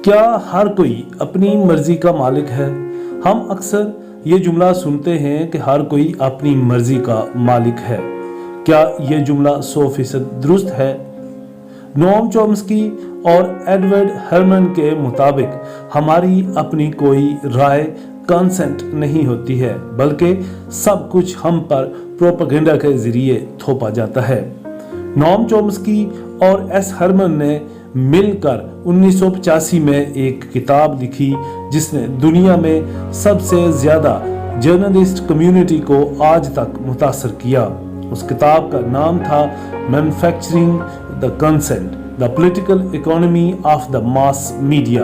क्या हर कोई अपनी मर्जी का मालिक है? हम अक्सर ये जुमला सुनते हैं कि हर कोई अपनी मर्जी का मालिक है। क्या ये जुमला 100% दुरुस्त है? नोम चॉम्स्की और एडवर्ड हरमन के मुताबिक हमारी अपनी कोई राय कंसेंट नहीं होती है, बल्कि सब कुछ हम पर प्रोपेगेंडा के जरिए थोपा जाता है। नोम चॉम्स्की और एस हरमन ने मिलकर 1985 में एक किताब लिखी जिसने दुनिया में सबसे ज्यादा जर्नलिस्ट कम्युनिटी को आज तक मुतासर किया। उस किताब का नाम था manufacturing the consent, the political economy of the mass media.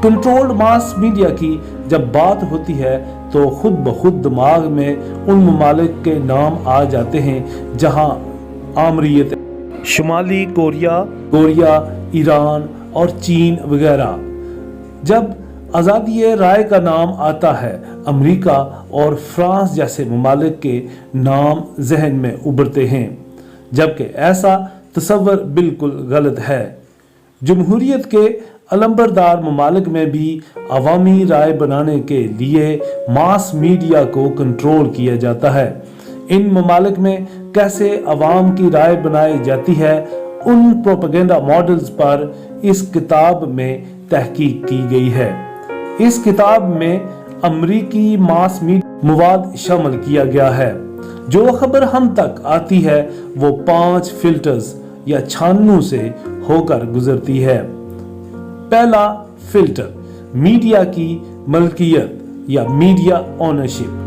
Controlled mass media की जब बात होती है तो खुद ब खुद दिमाग में उन ममालिक के नाम आ जाते हैं जहां आमरीत शुमाली कोरिया, ईरान और चीन वगैरह। जब आज़ादी राय का नाम आता है, अमेरिका और फ्रांस जैसे ममालिक के नाम जहन में उभरते हैं, जबकि ऐसा तस्वर बिल्कुल गलत है। जमहूरियत के अलंबरदार ममालिक में भी अवामी राय बनाने के लिए मास मीडिया को कंट्रोल किया जाता है। इन ममालिक में कैसे अवाम की राय बनाई जाती है, उन प्रोपेगेंडा मॉडल्स पर इस किताब में तहकीक की गई है। इस किताब में अमरीकी मास मीडिया मवाद शामिल किया गया है। जो खबर हम तक आती है वो 5 फिल्टर्स या छाननों से होकर गुजरती है। पहला फिल्टर, मीडिया की मलकियत या मीडिया ओनरशिप।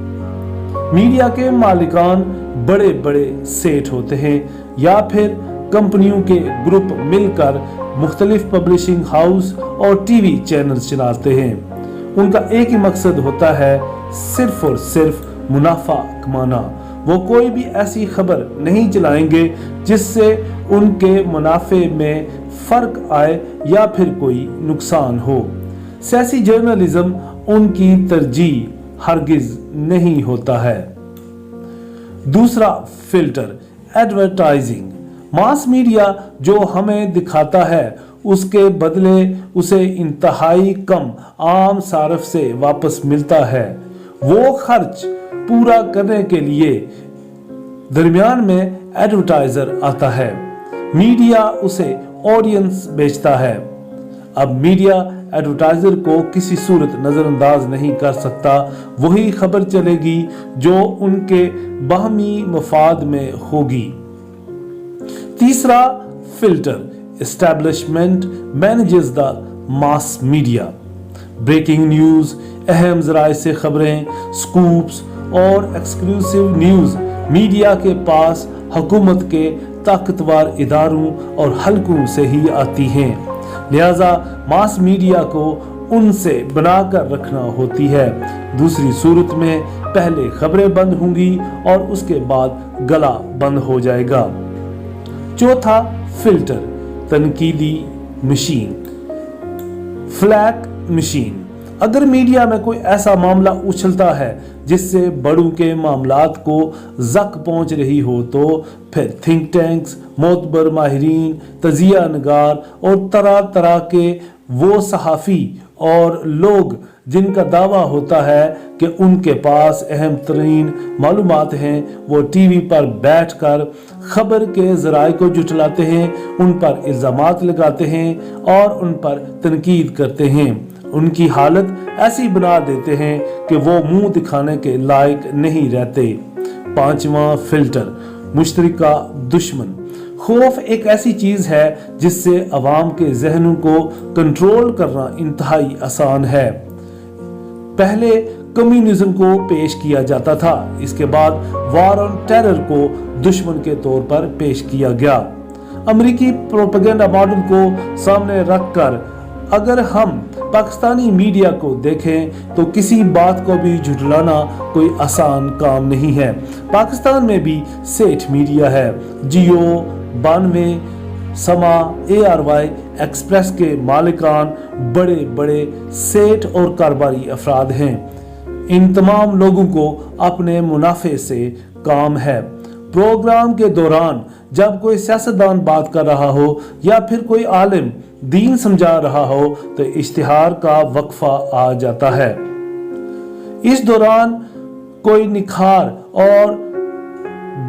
मीडिया के मालिकान बड़े बड़े सेठ होते हैं या फिर कंपनियों के ग्रुप मिलकर मुख्तलिफ पब्लिशिंग हाउस और टीवी चैनल्स चलाते हैं। उनका एक ही मकसद होता है, सिर्फ और सिर्फ मुनाफा कमाना। वो कोई भी ऐसी खबर नहीं चलाएंगे जिससे उनके मुनाफे में फर्क आए या फिर कोई नुकसान हो। सियासी जर्नलिज्म उनकी तरजीह हरगिज नहीं होता है। दूसरा फिल्टर, एडवर्टाइजिंग। मास मीडिया जो हमें दिखाता है उसके बदले उसे इंतहाई कम आम सारफ से वापस मिलता है। वो खर्च पूरा करने के लिए दरमियान में एडवर्टाइजर आता है, मीडिया उसे ऑडियंस बेचता है। अब मीडिया एडवर्टाइजर को किसी सूरत नजरअंदाज नहीं कर सकता। वही खबर चलेगी जो उनके बाहमी मफाद में होगी। तीसरा filter, establishment manages the mass media. Breaking news, अहम जराए से खबरें, स्कूप्स और एक्सक्लूसिव न्यूज मीडिया के पास हुकूमत के ताकतवर इदारों और हलकों से ही आती हैं। लिहाजा मास मीडिया को उनसे बनाकर रखना होती है। दूसरी सूरत में पहले खबरें बंद होंगी और उसके बाद गला बंद हो जाएगा। चौथा फिल्टर, तनकीदी मशीन, फ्लैग मशीन। अगर मीडिया में कोई ऐसा मामला उछलता है जिससे बड़ों के मामलात को जक पहुंच रही हो तो फिर थिंक टैंक्स, मोतबर माहिरीन, तजिया नगार और तरह तरह के वो सहाफ़ी और लोग जिनका दावा होता है कि उनके पास अहम तरीन मालूमात हैं, वो टीवी पर बैठकर खबर के ज़राए को जुटलाते हैं, उन पर इल्ज़ामात लगाते हैं और उन पर तनकीद करते हैं। उनकी हालत ऐसी बना देते हैं कि वो मुंह दिखाने के लायक नहीं रहते। पांचवा फिल्टर, मुश्तरका दुश्मन। खौफ एक ऐसी चीज है जिससे अवाम के जहनों को कंट्रोल करना इंतहाई आसान है। पहले कम्युनिज्म को पेश किया जाता था, इसके बाद वॉर ऑन टेरर को दुश्मन के तौर पर पेश किया गया। अमेरिकी प्रोपेगेंडा मॉडल को सामने रखकर अगर हम पाकिस्तानी मीडिया को देखें तो किसी बात को भी झुठलाना कोई आसान काम नहीं है। पाकिस्तान में भी सेठ मीडिया है। जियो, 92, समा, ARY, एक्सप्रेस के मालिकान बड़े बड़े सेठ और कारोबारी अफराद हैं। इन तमाम लोगों को अपने मुनाफे से काम है। प्रोग्राम के दौरान जब कोई सियासतदान बात कर रहा हो या फिर कोई आलिम दीन समझा रहा हो तो इश्तिहार का वक्फा आ जाता है। इस दौरान कोई निखार और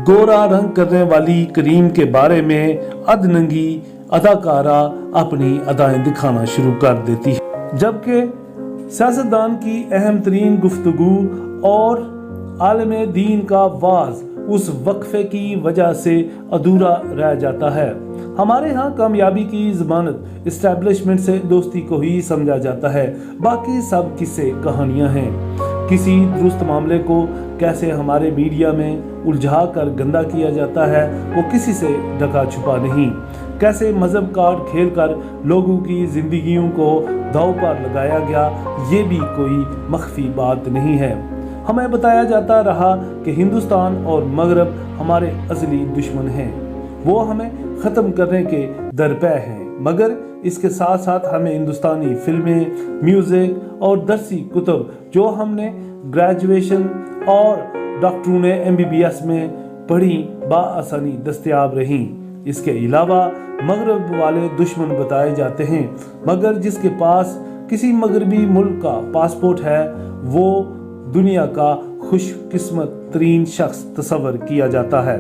गोरा रंग करने वाली करीम के बारे में अधनंगी अदाकारा अपनी अदाएं दिखाना शुरू कर देती है, जबकि सियासतदान की अहम तरीन गुफ्तगू और आलिम दीन का वाज उस वक्फे की वजह से अधूरा रह जाता है। हमारे यहाँ कामयाबी की ज़मानत इस्टेब्लिशमेंट से दोस्ती को ही समझा जाता है, बाकी सब किस्से कहानियाँ हैं। किसी दुरुस्त मामले को कैसे हमारे मीडिया में उलझा कर गंदा किया जाता है वो किसी से ढका छुपा नहीं। कैसे मजहब कार्ड खेल कर लोगों की जिंदगियों को दांव पर लगाया गया ये भी कोई मख्फी बात नहीं है। हमें बताया जाता रहा कि हिंदुस्तान और मगरब हमारे असली दुश्मन हैं, वो हमें ख़त्म करने के दरपे हैं, मगर इसके साथ साथ हमें हिंदुस्तानी फिल्में, म्यूज़िक और दरसी कुतुब जो हमने ग्रेजुएशन और डॉक्टरों ने MBBS में पढ़ी बाआसानी दस्तयाब रहीं। इसके अलावा मगरब वाले दुश्मन बताए जाते हैं, मगर जिसके पास किसी मगरबी मुल्क का पासपोर्ट है वो दुनिया का खुशकिस्मत तरीन शख्स तस्वर किया जाता है।